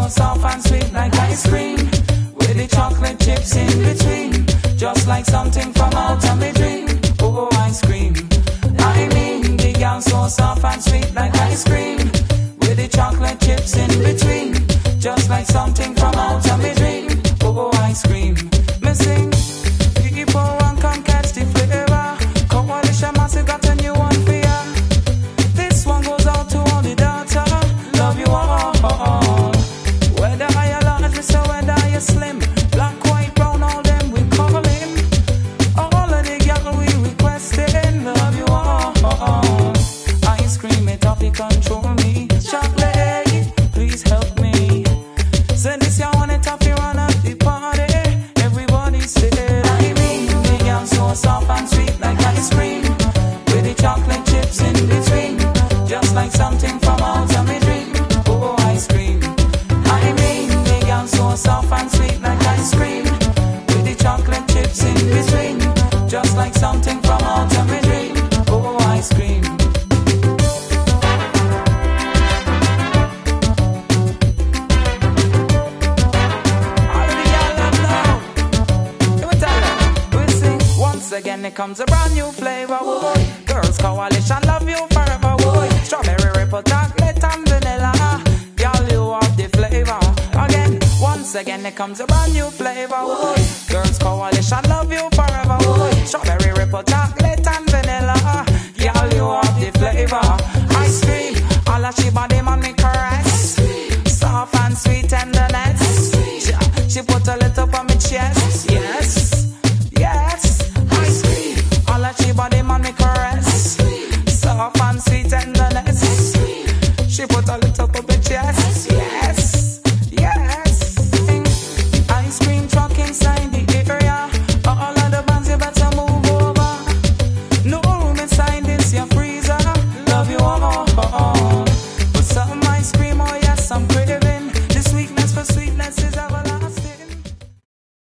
so soft and sweet like ice cream, with the chocolate chips in between, just like something from out of my dream. Oh, ice cream. I mean, the girl so soft and sweet like ice cream, with the chocolate chips in between, just like something from out of my dream. Oh, ice cream. Me sing, people want come catch the flavor. Coalition Massive got a new one for ya. This one goes out to all the data. Love you all. Whether I large, so whether you slim, black, white, brown, all them we calling. All of the girl we requesting. Love you all. Ice cream, it toffee control me. Chocolate, please help me. Say this you want it toffee run at the party. Everybody say, I mean, the girl so soft and sweet like ice cream, with the chocolate chips in between, just like something from out of my dream. Oh, ice cream. I mean, the girl so soft and sweet like ice cream, with the chocolate chips in between, just like something from out of my dream. Oh, ice cream. Again, it comes a brand new flavor, woy. Girls Coalition, love you forever, woy. Strawberry, ripple, chocolate and vanilla. Girl, you have the flavor. Again, once again, it comes a brand new flavor, woy. Girls Coalition, love you forever, woy. Strawberry, ripple, chocolate